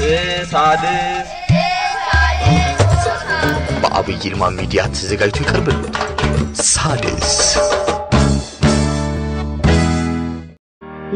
በሳድስ በአብይ ይልማ ሚዲያ ተዘጋጅቶ ይቀርብልዎታል። ሳድስ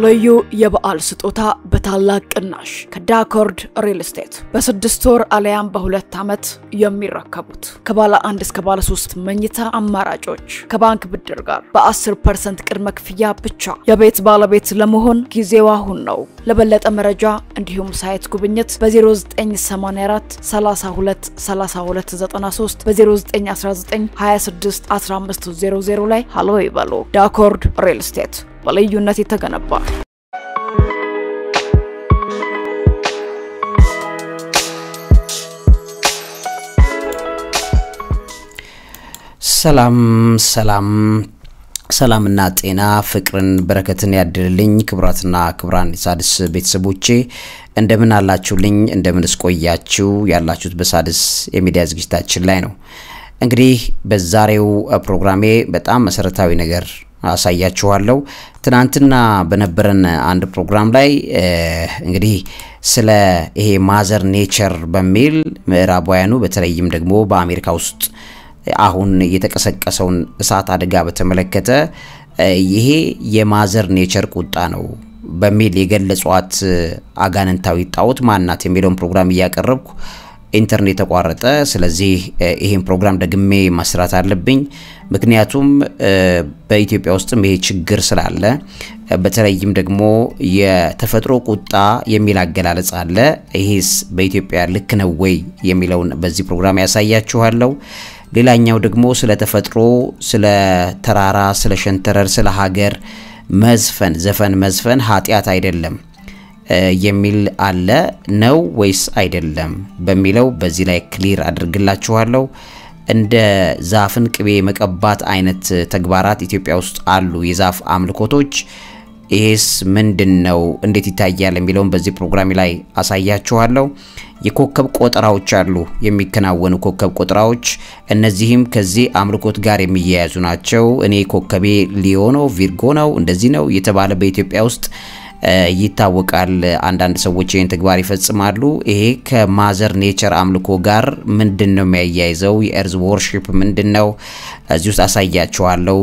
ልዩ የበዓል ስጦታ በታላቅ ቅናሽ ከዳኮርድ ሪል ስቴት በ6 ወር አለያም በ2 ዓመት የሚረከቡት ከባለ 1 እስከ ባለ 3 መኝታ አማራጮች ከባንክ ብድር ጋር በ10% ቅድመ ክፍያ ብቻ የቤት ባለቤት ለመሆን ጊዜው አሁን ነው። ለበለጠ መረጃ እንዲሁም ሳይት ጉብኝት በ0984 32 32 93 በ0919 26 1500 ላይ ሃሎ ይበሉ። ዳኮርድ ሪል ስቴት በልዩነት የተገነባ ሰላምና ጤና ፍቅርን በረከትን ያድልልኝ። ክብራትና ክብራን ሳድስ ቤተሰቦቼ እንደምን አላችሁልኝ? እንደምንስ ቆያችሁ? ያላችሁት በሳድስ የሚዲያ ዝግጅታችን ላይ ነው። እንግዲህ በዛሬው ፕሮግራሜ በጣም መሰረታዊ ነገር አሳያችኋለሁ። ትናንትና በነበረን አንድ ፕሮግራም ላይ እንግዲህ ስለ ይሄ ማዘር ኔቸር በሚል ምዕራባውያኑ በተለይም ደግሞ በአሜሪካ ውስጥ አሁን የተቀሰቀሰውን እሳት አደጋ በተመለከተ ይሄ የማዘር ኔቸር ቁጣ ነው በሚል የገለጿት አጋንንታዊ ጣዖት ማናት የሚለውን ፕሮግራም እያቀረብኩ ኢንተርኔት ተቋረጠ። ስለዚህ ይሄን ፕሮግራም ደግሜ ማስራት አለብኝ። ምክንያቱም በኢትዮጵያ ውስጥም ይሄ ችግር ስላለ በተለይም ደግሞ የተፈጥሮ ቁጣ የሚል አገላለጽ አለ። ይሄስ በኢትዮጵያ ልክ ነው ወይ የሚለውን በዚህ ፕሮግራም ያሳያችኋለሁ። ሌላኛው ደግሞ ስለ ተፈጥሮ፣ ስለ ተራራ፣ ስለ ሸንተረር፣ ስለ ሀገር መዝፈን ዘፈን መዝፈን ኃጢያት አይደለም የሚል አለ ነው ወይስ አይደለም በሚለው በዚህ ላይ ክሊር አድርግላችኋለሁ። እንደ ዛፍን ቅቤ መቀባት አይነት ተግባራት ኢትዮጵያ ውስጥ አሉ፣ የዛፍ አምልኮቶች። ይሄስ ምንድነው እንዴት ይታያል የሚለውን በዚህ ፕሮግራም ላይ አሳያችኋለሁ። የኮከብ ቆጠራዎች አሉ፣ የሚከናወኑ ኮከብ ቆጠራዎች። እነዚህም ከዚህ አምልኮት ጋር የሚያያዙ ናቸው። እኔ ኮከቤ ሊዮ ነው፣ ቪርጎ ነው፣ እንደዚህ ነው የተባለ በኢትዮጵያ ውስጥ ይታወቃል። አንዳንድ ሰዎች ይህን ተግባር ይፈጽማሉ። ይሄ ከማዘር ኔቸር አምልኮ ጋር ምንድነው የሚያያይዘው? የኤርዝ ወርሺፕ ምንድነው? እዚህ ውስጥ አሳያችኋለሁ።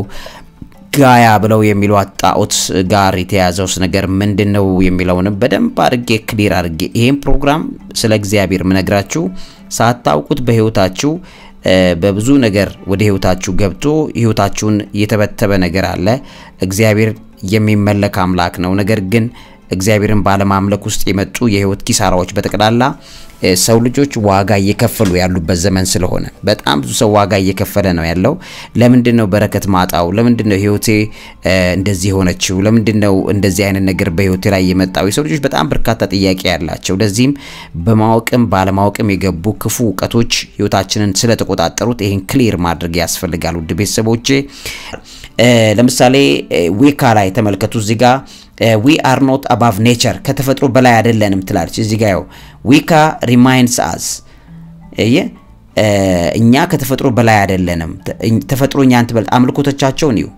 ጋያ ብለው የሚሏት ጣዖት ጋር የተያዘውስ ነገር ምንድነው የሚለውንም በደንብ አድርጌ ክሊር አድርጌ ይሄን ፕሮግራም ስለ እግዚአብሔር ምነግራችሁ ሳታውቁት በህይወታችሁ በብዙ ነገር ወደ ህይወታችሁ ገብቶ ህይወታችሁን የተበተበ ነገር አለ። እግዚአብሔር የሚመለክ አምላክ ነው። ነገር ግን እግዚአብሔርን ባለማምለክ ውስጥ የመጡ የህይወት ኪሳራዎች በተቀላላ ሰው ልጆች ዋጋ እየከፈሉ ያሉበት ዘመን ስለሆነ በጣም ብዙ ሰው ዋጋ እየከፈለ ነው ያለው። ለምንድነው በረከት ማጣው? ለምንድነው ህይወቴ እንደዚህ ሆነችው? ለምንድነው እንደዚህ አይነት ነገር በህይወቴ ላይ የመጣው? የሰው ልጆች በጣም በርካታ ጥያቄ ያላቸው፣ ለዚህም በማወቅም ባለማወቅም የገቡ ክፉ ዕውቀቶች ህይወታችንን ስለተቆጣጠሩት ይሄን ክሊር ማድረግ ያስፈልጋል። ውድ ቤተሰቦቼ ለምሳሌ ዊካ ላይ ተመልከቱ። እዚህ ጋር we are not above nature ከተፈጥሮ በላይ አይደለንም ትላለች። እዚህ ጋር ዊካ reminds us እኛ ከተፈጥሮ በላይ አይደለንም። ተፈጥሮ እኛን ትበልጥ አምልኮቶቻቸው ነው።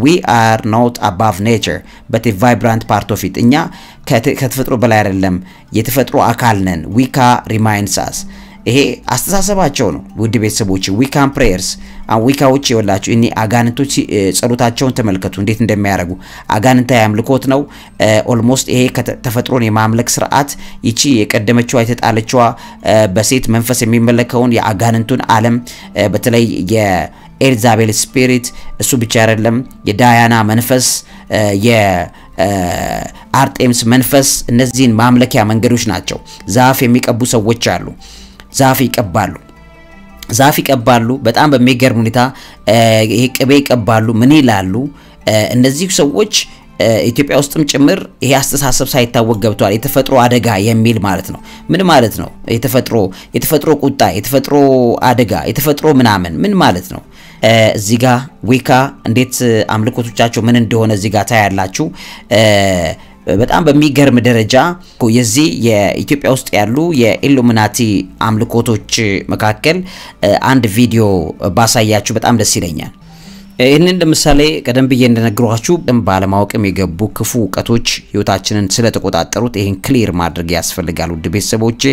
we are not above nature but a vibrant part of it እኛ ከተፈጥሮ በላይ አይደለም፣ የተፈጥሮ አካል ነን። ዊካ reminds us ይሄ አስተሳሰባቸው ነው። ውድ ቤተሰቦች ዊካን ፕሬየርስ ዊካዎች ይወላችሁ እኒ አጋንንቶች ጸሎታቸውን ተመልከቱ እንዴት እንደሚያረጉ። አጋንንታ ያምልኮት ነው። ኦልሞስት ይሄ ተፈጥሮን የማምለክ ስርዓት ይቺ የቀደመችው አይተጣለችዋ በሴት መንፈስ የሚመለከውን የአጋንንቱን ዓለም በተለይ የኤልዛቤል ስፒሪት እሱ ብቻ አይደለም፣ የዳያና መንፈስ የአርጤምስ መንፈስ እነዚህን ማምለኪያ መንገዶች ናቸው። ዛፍ የሚቀቡ ሰዎች አሉ። ዛፍ ይቀባሉ በጣም በሚገርም ሁኔታ ይሄ ቅቤ ይቀባሉ። ምን ይላሉ እነዚህ ሰዎች? ኢትዮጵያ ውስጥም ጭምር ይሄ አስተሳሰብ ሳይታወቅ ገብቷል። የተፈጥሮ አደጋ የሚል ማለት ነው። ምን ማለት ነው? የተፈጥሮ ቁጣ፣ የተፈጥሮ አደጋ፣ የተፈጥሮ ምናምን ምን ማለት ነው? እዚህ ጋር ዊካ እንዴት አምልኮቶቻቸው ምን እንደሆነ እዚህ ጋር ታያላችሁ። በጣም በሚገርም ደረጃ የዚህ የኢትዮጵያ ውስጥ ያሉ የኢሉሚናቲ አምልኮቶች መካከል አንድ ቪዲዮ ባሳያችሁ በጣም ደስ ይለኛል። ይህንን ለምሳሌ ቀደም ብዬ እንደነገርኳችሁ ባለማወቅም የገቡ ክፉ ዕውቀቶች ህይወታችንን ስለተቆጣጠሩት ይሄን ክሊር ማድረግ ያስፈልጋል። ውድ ቤተሰቦቼ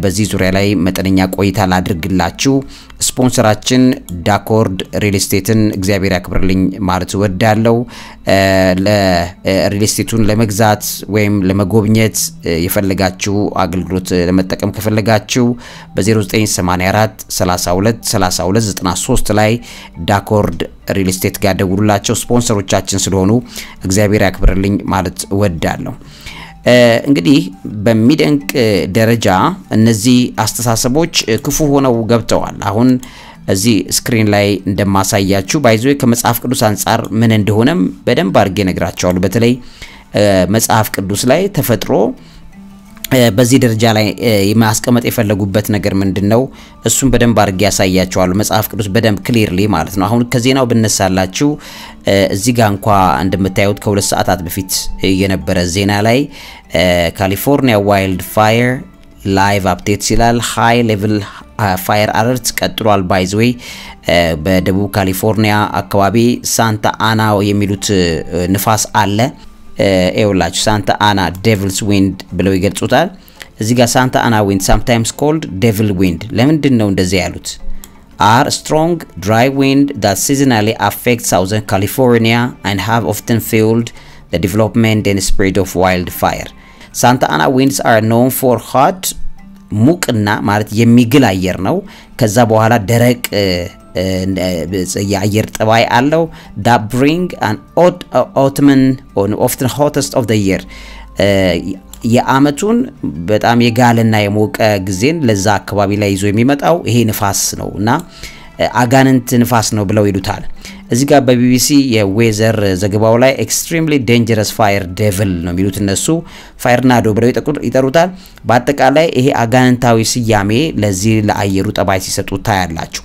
በዚህ ዙሪያ ላይ መጠነኛ ቆይታ ላድርግላችሁ። ስፖንሰራችን ዳኮርድ ሪል ስቴትን እግዚአብሔር ያክብርልኝ ማለት ወዳለው ለሪል ስቴቱን ለመግዛት ወይም ለመጎብኘት የፈለጋችሁ አገልግሎት ለመጠቀም ከፈለጋችሁ በ0984 32 32 93 ላይ ዳኮርድ ሪል ስቴት ጋር ደውሉላቸው። ስፖንሰሮቻችን ስለሆኑ እግዚአብሔር ያክብርልኝ ማለት ወዳለው። እንግዲህ በሚደንቅ ደረጃ እነዚህ አስተሳሰቦች ክፉ ሆነው ገብተዋል። አሁን እዚህ ስክሪን ላይ እንደማሳያችሁ ባይዘው ከመጽሐፍ ቅዱስ አንፃር ምን እንደሆነም በደንብ አድርጌ ነግራቸዋለሁ። በተለይ መጽሐፍ ቅዱስ ላይ ተፈጥሮ በዚህ ደረጃ ላይ የማስቀመጥ የፈለጉበት ነገር ምንድነው? እሱን በደንብ አድርጌ ያሳያቸዋለሁ። መጽሐፍ ቅዱስ በደንብ ክሊርሊ ማለት ነው። አሁን ከዜናው ብነሳላችሁ እዚህ ጋር እንኳን እንደምታዩት ከ2 ሰዓታት በፊት የነበረ ዜና ላይ ካሊፎርኒያ ዋይልድ ፋየር ላይቭ አፕዴትስ ይላል። ሃይ ሌቭል ፋየር አለርት ቀጥሏል። ባይዝዌይ በደቡብ ካሊፎርኒያ አካባቢ ሳንታ አና የሚሉት ንፋስ አለ። ኤውላች ሳንታ አና ዴቪልስ ዊንድ ብለው ይገልጹታል። እዚህ ጋር ሳንታ አና ዊንድ sometimes called devil wind ለምንድን ነው እንደዚህ ያሉት? are strong dry wind that seasonally affect southern California and have often fueled the development and spread of wildfire. Santa Ana winds are known for hot ሙቅና ማለት የሚግል አየር ነው። ከዛ በኋላ ደረቅ የአየር ጠባይ አለው that bring an autumn or often hottest of the year የአመቱን በጣም የጋለና የሞቀ ጊዜን ለዛ አካባቢ ላይ ይዞ የሚመጣው ይሄ ንፋስ ነውና አጋንንት ንፋስ ነው ብለው ይሉታል። እዚህ ጋር በቢቢሲ የዌዘር ዘገባው ላይ extremely dangerous fire devil ነው የሚሉት እነሱ ፋየርናዶ ብለው ይጠሩታል። በአጠቃላይ ይሄ አጋንንታዊ ስያሜ ለዚህ ለአየሩ ጠባይ ሲሰጡት ታያላችሁ።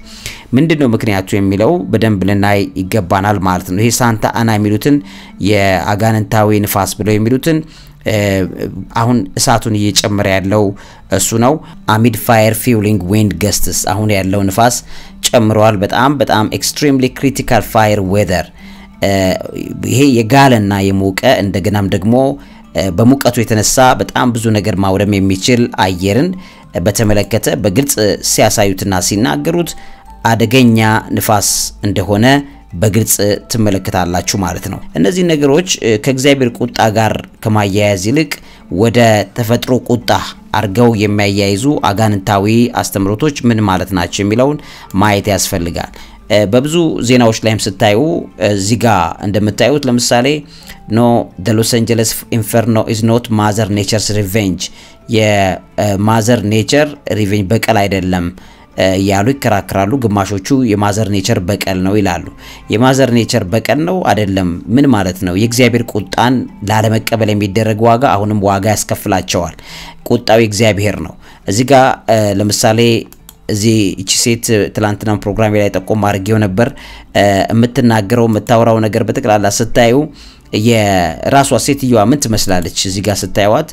ምንድነው ምክንያቱ የሚለው በደንብ ልናይ ይገባናል ማለት ነው። ይሄ ሳንታ አና የሚሉትን የአጋንንታዊ ንፋስ ብለው የሚሉትን አሁን እሳቱን እየጨመረ ያለው እሱ ነው። አሚድ ፋየር ፊውሊንግ ዊንድ ገስትስ አሁን ያለው ንፋስ ጨምሯል። በጣም extremely critical fire weather ይሄ የጋለና የሞቀ እንደገናም ደግሞ በሙቀቱ የተነሳ በጣም ብዙ ነገር ማውደም የሚችል አየርን በተመለከተ በግልጽ ሲያሳዩትና ሲናገሩት አደገኛ ንፋስ እንደሆነ በግልጽ ትመለከታላችሁ ማለት ነው። እነዚህ ነገሮች ከእግዚአብሔር ቁጣ ጋር ከማያያዝ ይልቅ ወደ ተፈጥሮ ቁጣ አርገው የሚያያይዙ አጋንንታዊ አስተምሮቶች ምን ማለት ናቸው የሚለውን ማየት ያስፈልጋል። በብዙ ዜናዎች ላይም ስታዩ እዚህ ጋር እንደምታዩት ለምሳሌ no the Los Angeles inferno is not mother nature's revenge የማዘር ኔቸር ሪቬንጅ በቀል አይደለም ያሉ ይከራከራሉ። ግማሾቹ የማዘር ኔቸር በቀል ነው ይላሉ። የማዘር ኔቸር በቀል ነው አይደለም ምን ማለት ነው? የእግዚአብሔር ቁጣን ላለመቀበል የሚደረግ ዋጋ አሁንም ዋጋ ያስከፍላቸዋል። ቁጣው የእግዚአብሔር ነው። እዚህ ጋር ለምሳሌ እዚህ እቺ ሴት ትላንትና ፕሮግራም ላይ ተቆም አድርጌው ነበር። የምትናገረው የምታወራው ነገር በተቀላላ ስታዩ የራሷ ሴትየዋ ምን ትመስላለች? እዚህ ጋር ስታዩት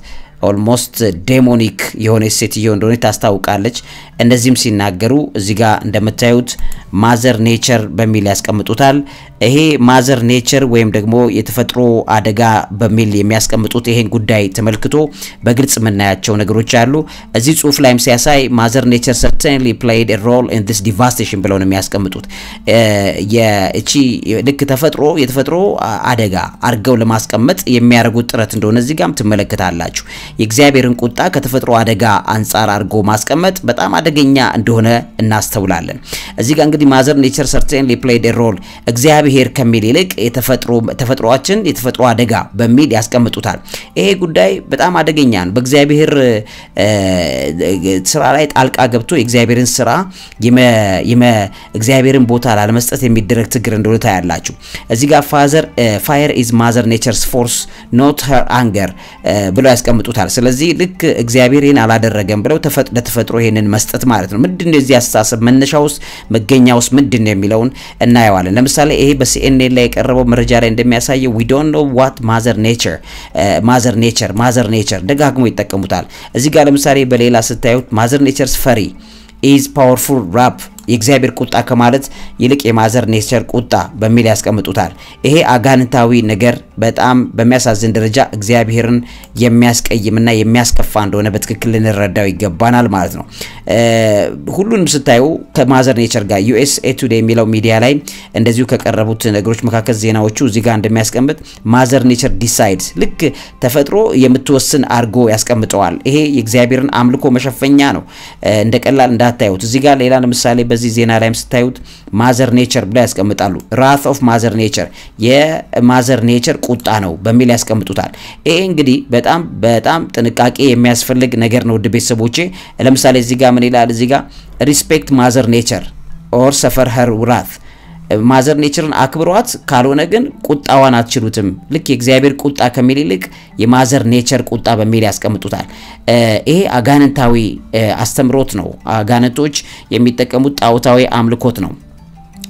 almost demonic የሆነ ሴትዮ እንደሆነ ታስታውቃለች። እንደዚህም ሲናገሩ እዚህ ጋር እንደምታዩት ማዘር ኔቸር በሚል ያስቀምጡታል። ይሄ ማዘር ኔቸር ወይም ደግሞ የተፈጥሮ አደጋ በሚል የሚያስቀምጡት ይሄን ጉዳይ ተመልክቶ በግልጽ መናያቸው ነገሮች አሉ። እዚህ ጽሁፍ ላይም ሲያሳይ ማዘር ኔቸር certainly played a role in this devastation ብለው ነው የሚያስቀምጡት። የእቺ ልክ የተፈጥሮ አደጋ አርገው ለማስቀመጥ የሚያደርጉት ጥረት እንደሆነ እዚህ ጋርም ትመለከታላችሁ። የእግዚአብሔርን ቁጣ ከተፈጥሮ አደጋ አንፃር አርጎ ማስቀመጥ በጣም አደገኛ እንደሆነ እናስተውላለን። እዚህ ጋር እንግዲህ ማዘር ኔቸር certainly played a role እግዚአብሔር ከሚል ይልቅ ተፈጥሮአችን የተፈጥሮ አደጋ በሚል ያስቀምጡታል። ይሄ ጉዳይ በጣም አደገኛ ነው። በእግዚአብሔር ስራ ላይ ጣልቃ ገብቶ የእግዚአብሔርን ስራ እግዚአብሔርን ቦታ ላለመስጠት የሚደረግ ትግር እንደሆነ ታያላችሁ። እዚህ ጋር fire is mother nature's force not her anger ብለው ያስቀምጡታል። ስለዚህ ልክ እግዚአብሔርን አላደረገም ብለው ለተፈጥሮ ይሄንን መስጠት ማለት ነው። ምንድነው እዚህ አስተሳሰብ መነሻውስ መገኛውስ ምንድነው የሚለውን እናየዋለን። ለምሳሌ ይሄ በሲኤንኤን ላይ የቀረበው መረጃ ላይ እንደሚያሳየው we don't know what mother nature ደጋግሞ ይጠቀሙታል። እዚህ ጋር ለምሳሌ በሌላ ስታዩት mother nature's fury is powerful wrath የእግዚአብሔር ቁጣ ከማለት ይልቅ የማዘር ኔቸር ቁጣ በሚል ያስቀምጡታል። ይሄ አጋንንታዊ ነገር በጣም በሚያሳዝን ደረጃ እግዚአብሔርን የሚያስቀይምና የሚያስከፋ እንደሆነ በትክክል ልንረዳው ይገባናል ማለት ነው። ሁሉንም ስታዩ ከማዘር ኔቸር ጋር USA Today የሚለው ሚዲያ ላይ እንደዚሁ ከቀረቡት ነገሮች መካከል ዜናዎቹ እዚህ ጋር እንደሚያስቀምጥ ማዘር ኔቸር ዲሳይድስ ልክ ተፈጥሮ የምትወስን አርጎ ያስቀምጠዋል። ይሄ የእግዚአብሔርን አምልኮ መሸፈኛ ነው። እንደ ቀላል እንዳታዩት። እዚህ ጋር ሌላ ለምሳሌ በዚህ ዜና ላይም ስታዩት ማዘር ኔቸር ብለው ያስቀምጣሉ። wrath of mother nature የማዘር ኔቸር ቁጣ ነው በሚል ያስቀምጡታል። ይሄ እንግዲህ በጣም ጥንቃቄ የሚያስፈልግ ነገር ነው ውድ ቤተሰቦቼ። ለምሳሌ እዚህ ጋር ምን ይላል? እዚህ ጋር respect mother nature or suffer her wrath ማዘር ኔቸርን አክብሯት ካልሆነ ግን ቁጣዋን አትችሉትም። ልክ የእግዚአብሔር ቁጣ ከሚል ይልቅ የማዘር ኔቸር ቁጣ በሚል ያስቀምጡታል። ይሄ አጋንንታዊ አስተምሮት ነው። አጋንንቶች የሚጠቀሙት ጣዖታዊ አምልኮት ነው።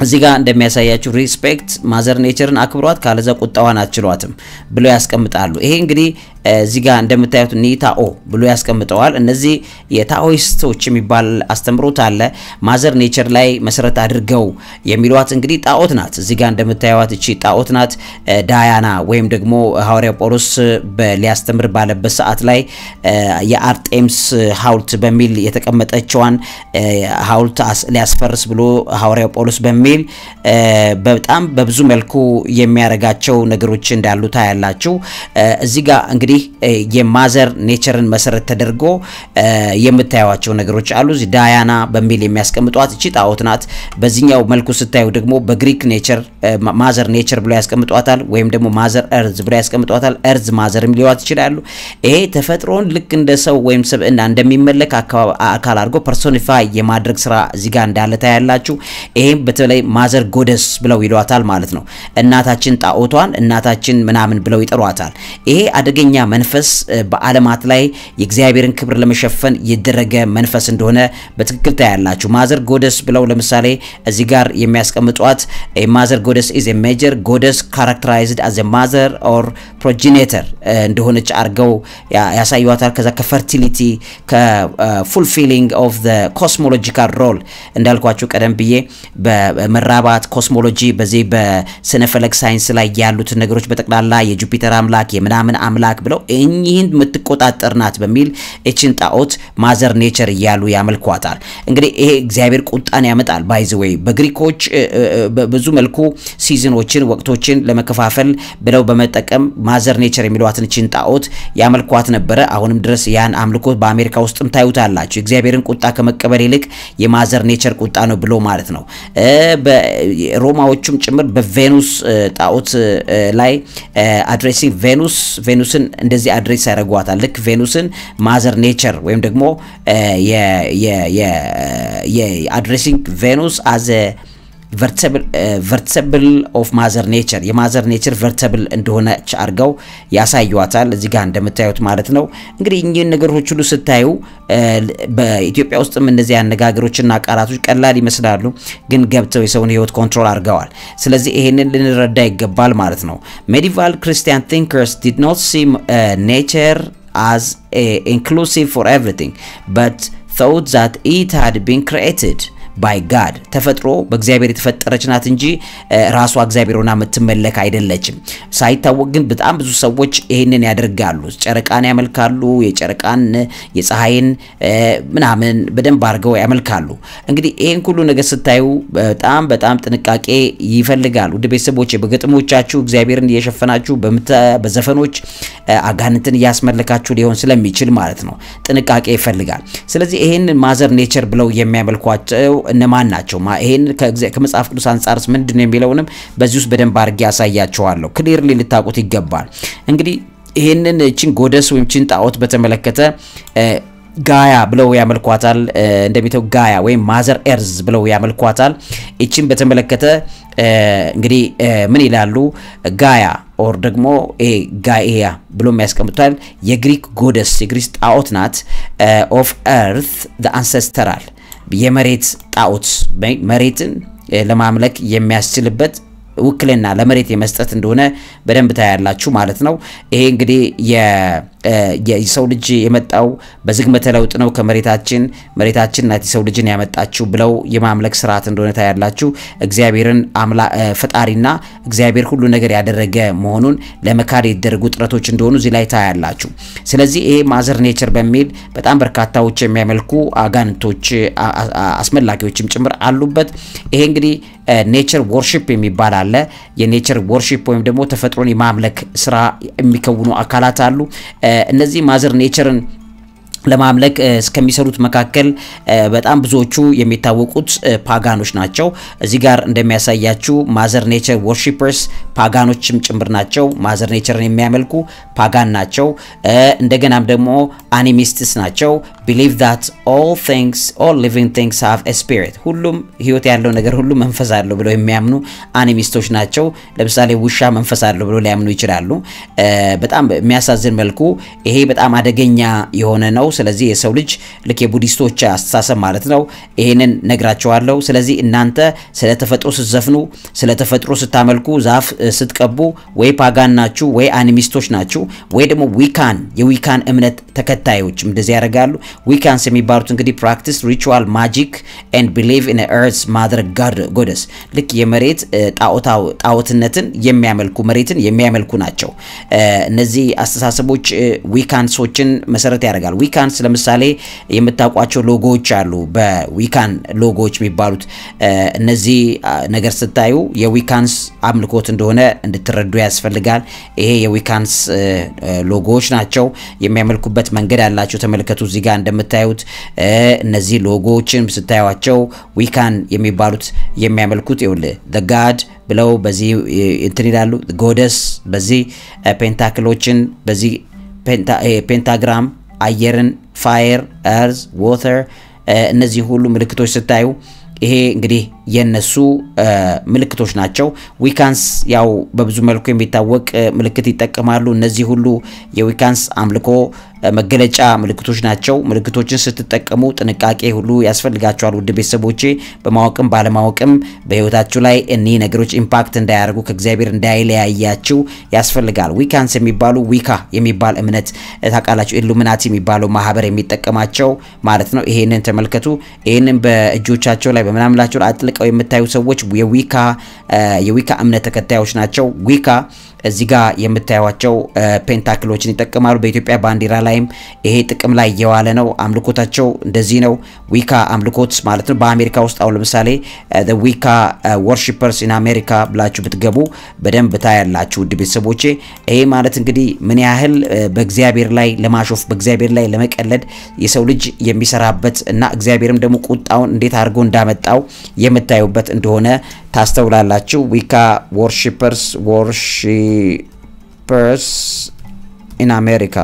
እዚህ ጋር እንደሚያሳያችሁ ሪስፔክት ማዘር ኔቸርን አክብሯት ካለዛ ቁጣዋን አትችሏትም ብሎ ያስቀምጣሉ። ይሄ እንግዲህ እዚህ ጋር እንደምታዩት ኒታኦ ብሎ ያስቀምጠዋል። እነዚህ የታኦይስቶች የሚባል አስተምሮት አለ። ማዘር ኔቸር ላይ መሰረት አድርገው የሚሏት እንግዲህ ጣዖት ናት። እዚህ ጋር እንደምታዩት እቺ ጣዖት ናት። ዳያና ወይም ደግሞ ሐዋርያው ጳውሎስ ሊያስተምር ባለበት ሰዓት ላይ የአርጤምስ ሐውልት በሚል የተቀመጠችዋን ሐውልት ሊያስፈርስ ብሎ ሐዋርያው ጳውሎስ በሚል በጣም በብዙ መልኩ የሚያረጋቸው ነገሮች እንዳሉ ታያላችሁ። እዚህ ጋር እንግዲህ የማዘር ኔቸርን መሰረት ተደርጎ የምታዩዋቸው ነገሮች አሉ። እዚህ ዳያና በሚል የሚያስቀምጧት እቺ ጣዖት ናት። በዚህኛው መልኩ ስታዩ ደግሞ በግሪክ ኔቸር ማዘር ኔቸር ብለው ያስቀምጧታል፣ ወይም ደግሞ ማዘር እርዝ ብለው ያስቀምጧታል። እርዝ ማዘርም ሊሏት ይችላሉ። ይሄ ተፈጥሮን ልክ እንደ ሰው ወይም ስብዕና እንደሚመለክ አካል አድርጎ ፐርሶኒፋይ የማድረግ ስራ እዚህ ጋር እንዳለ ታያላችሁ። ይሄም በተለይ ማዘር ጎደስ ብለው ይሏታል ማለት ነው። እናታችን ጣዖቷን እናታችን ምናምን ብለው ይጠሯታል። ይሄ አደገኛ መንፈስ በዓለማት ላይ የእግዚአብሔርን ክብር ለመሸፈን የደረገ መንፈስ እንደሆነ በትክክል ታያላችሁ። ማዘር ጎደስ ብለው ለምሳሌ እዚህ ጋር የሚያስቀምጧት ማዘር ጎደስ is a major goddess characterized as a mother or progenitor እንደሆነች አርገው ያሳዩዋታል። ከዛ ከፈርቲሊቲ ከፉልፊሊንግ of the cosmological role እንዳልኳችሁ ቀደም ብዬ በመራባት ኮስሞሎጂ በዚህ በስነፈለግ ሳይንስ ላይ ያሉት ነገሮች በጠቅላላ የጁፒተር አምላክ የምናምን አምላክ ብለው እኚህን የምትቆጣጠር ናት በሚል እቺን ጣዖት ማዘር ኔቸር እያሉ ያመልኳታል። እንግዲህ ይሄ እግዚአብሔር ቁጣን ያመጣል። ባይ ዘ ዌይ በግሪኮች በብዙ መልኩ ሲዝኖችን ወቅቶችን ለመከፋፈል ብለው በመጠቀም ማዘር ኔቸር የሚሏትን እቺን ጣዖት ያመልኳት ነበረ። አሁንም ድረስ ያን አምልኮ በአሜሪካ ውስጥም ታዩታላችሁ። እግዚአብሔርን ቁጣ ከመቀበል ይልቅ የማዘር ኔቸር ቁጣ ነው ብሎ ማለት ነው። በሮማዎቹም ጭምር በቬኑስ ጣዖት ላይ አድሬሲንግ ቬኑስን እንደዚህ አድሬስ ያደርጓታል። ልክ ቬኑስን ማዘር ኔቸር ወይም ደግሞ አድሬሲንግ ቬኑስ አዝ vertebral of mother nature የማዘር ኔቸር vertebral እንደሆነች አርገው ያሳዩዋታል እዚህ ጋር እንደምታዩት ማለት ነው። እንግዲህ እኚህን ነገሮች ሁሉ ስታዩ በኢትዮጵያ ውስጥም እነዚህ አነጋገሮችና ቃላቶች ቀላል ይመስላሉ፣ ግን ገብተው የሰውን ህይወት ኮንትሮል አርገዋል። ስለዚህ ይሄንን ልንረዳ ይገባል ማለት ነው። medieval Christian thinkers did not see nature as inclusive for everything but thought that it had been created by God ተፈጥሮ በእግዚአብሔር የተፈጠረች ናት እንጂ ራሷ እግዚአብሔር ሆና የምትመለክ አይደለችም። ሳይታወቅ ግን በጣም ብዙ ሰዎች ይሄንን ያደርጋሉ። ጨረቃን ያመልካሉ፣ የጨረቃን የፀሐይን ምናምን በደንብ አድርገው ያመልካሉ። እንግዲህ ይሄን ሁሉ ነገር ስታዩ በጣም ጥንቃቄ ይፈልጋል። ውድ ቤተሰቦቼ በግጥሞቻችሁ እግዚአብሔርን እየሸፈናችሁ በዘፈኖች አጋንንትን እያስመለካችሁ ሊሆን ስለሚችል ማለት ነው ጥንቃቄ ይፈልጋል። ስለዚህ ይሄን ማዘር ኔቸር ብለው የሚያመልኳቸው እነማን ናቸው? ይሄን ከመጽሐፍ ቅዱስ አንፃርስ ምንድነው የሚለውንም በዚህ ውስጥ በደንብ አድርጌ ያሳያችኋለሁ። ክሊርሊ ልታውቁት ይገባል። እንግዲህ ይሄንን እቺን ጎደስ ወይም እቺን ጣዖት በተመለከተ ጋያ ብለው ያመልኳታል። እንደሚተው ጋያ ወይም ማዘር ኤርዝ ብለው ያመልኳታል። እቺን በተመለከተ እንግዲህ ምን ይላሉ? ጋያ ኦር ደግሞ ጋያ ብሎ የሚያስቀምጡታል። የግሪክ ጎደስ የግሪክ ጣዖት ናት። ኦፍ ኤርት ዘ አንሰስተራል የመሬት ጣዖት መሬትን ለማምለክ የሚያስችልበት ውክልና ለመሬት የመስጠት እንደሆነ በደንብ ታያላችሁ ማለት ነው። ይሄ እንግዲህ የሰው ልጅ የመጣው በዝግመተ ለውጥ ነው ከመሬታችን ናት የሰው ልጅን ያመጣችው ብለው የማምለክ ስርዓት እንደሆነ ታያላችሁ። እግዚአብሔርን ፈጣሪና እግዚአብሔር ሁሉ ነገር ያደረገ መሆኑን ለመካድ የተደረጉ ጥረቶች እንደሆኑ እዚህ ላይ ታያላችሁ። ስለዚህ ይሄ ማዘር ኔቸር በሚል በጣም በርካታዎች የሚያመልኩ አጋንንቶች አስመላኪዎችም ጭምር አሉበት። ይሄ እንግዲህ ኔቸር ወርሺፕ የሚባል አለ። የኔቸር ወርሺፕ ወይም ደግሞ ተፈጥሮን የማምለክ ስራ የሚከውኑ አካላት አሉ። እነዚህ ማዘር ኔቸርን ለማምለክ እስከሚሰሩት መካከል በጣም ብዙዎቹ የሚታወቁት ፓጋኖች ናቸው። እዚህ ጋር እንደሚያሳያችሁ ማዘር ኔቸር ወርሺፐርስ ፓጋኖችም ጭምር ናቸው። ማዘር ኔቸርን የሚያመልኩ ፓጋን ናቸው። እንደገናም ደግሞ አኒሚስትስ ናቸው። believe that all living things have a spirit ሁሉም ህይወት ያለው ነገር ሁሉ መንፈስ አለው ብለው የሚያምኑ አኒሚስቶች ናቸው። ለምሳሌ ውሻ መንፈስ አለው ብለው ሊያምኑ ይችላሉ። በጣም የሚያሳዝን መልኩ ይሄ በጣም አደገኛ የሆነ ነው። ስለዚህ የሰው ልጅ ልክ የቡዲስቶች አስተሳሰብ ማለት ነው። ይሄንን ነግራቸዋለሁ። ስለዚህ እናንተ ስለ ተፈጥሮ ስትዘፍኑ ስለ ተፈጥሮ ስታመልኩ ዛፍ ስትቀቡ ወይ ፓጋን ናችሁ ወይ አኒሚስቶች ናችሁ ወይ ደግሞ የዊካን እምነት ተከታዮች እንደዚህ ያደርጋሉ። ዊካንስ የሚባሉት እንግዲህ practice ritual magic and believe in the earth's mother goddess ልክ የመሬት ጣዖትነትን የሚያመልኩ መሬትን የሚያመልኩ ናቸው። እነዚህ አስተሳሰቦች ዊካንሶችን መሰረት ያደርጋሉ። ዊካንስ ለምሳሌ የምታውቋቸው ሎጎዎች አሉ። በዊካን ሎጎዎች የሚባሉት እነዚህ ነገር ስታዩ የዊካንስ አምልኮት እንደሆነ እንድትረዱ ያስፈልጋል። ይሄ የዊካንስ ሎጎዎች ናቸው። የሚያመልኩበት መንገድ አላቸው። ተመልከቱ እዚህ ጋር እንደምታዩት እነዚህ ሎጎዎችን ስታዩዋቸው ዊካን የሚባሉት የሚያመልኩት the god ብለው በዚህ እንትን ይላሉ። ጎደስ በዚህ ፔንታክሎችን በዚህ ፔንታግራም አየርን ፋየር earth water እነዚህ ሁሉ ምልክቶች ስታዩ ይሄ እንግዲህ የነሱ ምልክቶች ናቸው። ዊካንስ ያው በብዙ መልኩ የሚታወቅ ምልክት ይጠቀማሉ። እነዚህ ሁሉ የዊካንስ አምልኮ መገለጫ ምልክቶች ናቸው። ምልክቶችን ስትጠቀሙ ጥንቃቄ ሁሉ ያስፈልጋቸዋል። ውድ ቤተሰቦቼ በማወቅም ባለማወቅም በህይወታችሁ ላይ እነዚህ ነገሮች ኢምፓክት እንዳያደርጉ ከእግዚአብሔር እንዳይለያያችሁ ያስፈልጋል። ዊካንስ የሚባሉ ዊካ የሚባል እምነት ታውቃላችሁ። ኢሉሚናቲ የሚባለው ማህበር የሚጠቀማቸው ማለት ነው። ይሄንን ተመልከቱ። ይሄንን በእጆቻቸው ላይ በመናምላቸው አጥልቀው የምታዩ ሰዎች የዊካ እምነት ተከታዮች ናቸው። ዊካ እዚህ ጋር የምታዩዋቸው ፔንታክሎችን ይጠቀማሉ። በኢትዮጵያ ባንዲራ ላይም ይሄ ጥቅም ላይ የዋለ ነው። አምልኮታቸው እንደዚህ ነው። ዊካ አምልኮት ማለት ነው። በአሜሪካ ውስጥ አሁን ለምሳሌ the Wicca worshippers in America ብላችሁ ብትገቡ በደንብ ታያላችሁ። ውድ ቤተሰቦቼ ይሄ ማለት እንግዲህ ምን ያህል በእግዚአብሔር ላይ ለማሾፍ በእግዚአብሔር ላይ ለመቀለድ የሰው ልጅ የሚሰራበት እና እግዚአብሔርም ደግሞ ቁጣውን እንዴት አድርጎ እንዳመጣው የምታዩበት እንደሆነ ታስተውላላችሁ። Wicca worshippers in America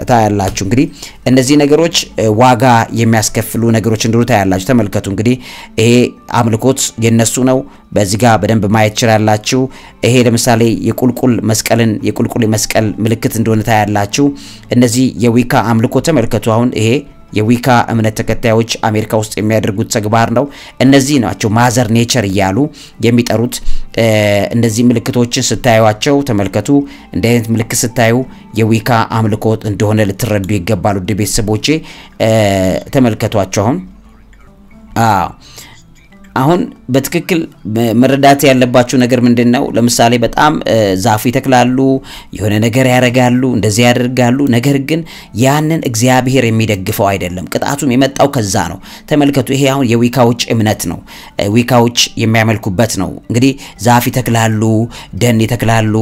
ታያላችሁ። እንግዲህ እነዚህ ነገሮች ዋጋ የሚያስከፍሉ ነገሮች እንደሆኑ ታያላችሁ። ተመልከቱ እንግዲህ ይሄ አምልኮት የነሱ ነው። በዚህ ጋር በደንብ ማየት ይችላልላችሁ። ይሄ ለምሳሌ የቁልቁል መስቀል ምልክት እንደሆነ ታያላችሁ። እነዚህ የዊካ አምልኮት ተመልከቱ። አሁን ይሄ የዊካ እምነት ተከታዮች አሜሪካ ውስጥ የሚያደርጉት ተግባር ነው። እነዚህ ናቸው ማዘር ኔቸር እያሉ የሚጠሩት። እነዚህ ምልክቶችን ስታዩዋቸው ተመልከቱ። እንደ አይነት ምልክት ስታዩ የዊካ አምልኮት እንደሆነ ልትረዱ ይገባል። ውድ ቤተሰቦቼ ተመልከቷቸው። አሁን በትክክል መረዳት ያለባችሁ ነገር ምንድነው? ለምሳሌ በጣም ዛፍ ይተክላሉ፣ የሆነ ነገር ያረጋሉ፣ እንደዚህ ያደርጋሉ። ነገር ግን ያንን እግዚአብሔር የሚደግፈው አይደለም። ቅጣቱም የመጣው ከዛ ነው። ተመልከቱ። ይሄ አሁን የዊካዎች እምነት ነው። ዊካዎች የሚያመልኩበት ነው። እንግዲህ ዛፍ ይተክላሉ፣ ደን ይተክላሉ፣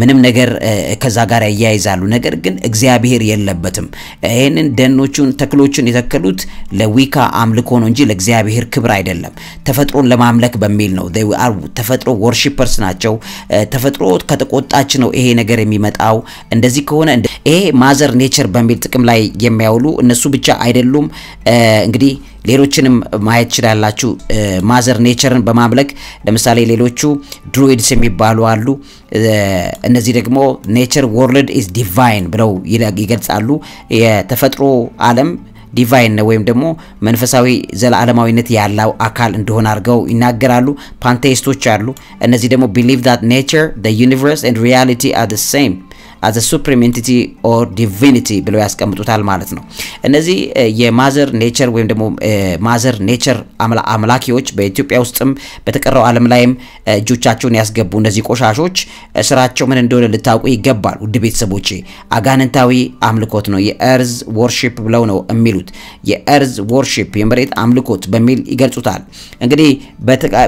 ምንም ነገር ከዛ ጋር ያያይዛሉ። ነገር ግን እግዚአብሔር የለበትም። ይሄንን ደኖቹን ተክሎችን የተከሉት ለዊካ አምልኮ ነው እንጂ ለእግዚአብሔር ክብር አይደለም። ተፈጥሮን ለማምለክ በሚል ነው። ተፈጥሮ ወርሺፐርስ ናቸው። ተፈጥሮ ከተቆጣች ነው ይሄ ነገር የሚመጣው። እንደዚህ ከሆነ ይሄ ማዘር ኔቸር በሚል ጥቅም ላይ የሚያውሉ እነሱ ብቻ አይደሉም። እንግዲህ ሌሎችንም ማየት ይችላልላችሁ። ማዘር ኔቸርን በማምለክ ለምሳሌ ሌሎቹ ድሩይድስ የሚባሉ አሉ። እነዚህ ደግሞ ኔቸር ወርልድ ኢዝ ዲቫይን ብለው ይገልጻሉ። የተፈጥሮ ዓለም ዲቫይን ነው ወይም ደግሞ መንፈሳዊ ዘላለማዊነት ያለው አካል እንደሆነ አድርገው ይናገራሉ። ፓንቴይስቶች አሉ። እነዚህ ደግሞ believe that nature, the universe and reality are the same as a supreme entity or divinity ብለው ያስቀምጡታል ማለት ነው። እነዚህ የማዘር ኔቸር ወይም ደግሞ ማዘር ኔቸር አምላኪዎች በኢትዮጵያ ውስጥም በተቀረው ዓለም ላይም እጆቻቸውን ያስገቡ እነዚህ ቆሻሾች ስራቸው ምን እንደሆነ ልታውቁ ይገባል። ውድ ቤተሰቦቼ አጋንንታዊ አምልኮት ነው። የእርዝ ወርሺፕ ብለው ነው የሚሉት። የእርዝ ወርሺፕ የመሬት አምልኮት በሚል ይገልጹታል። እንግዲህ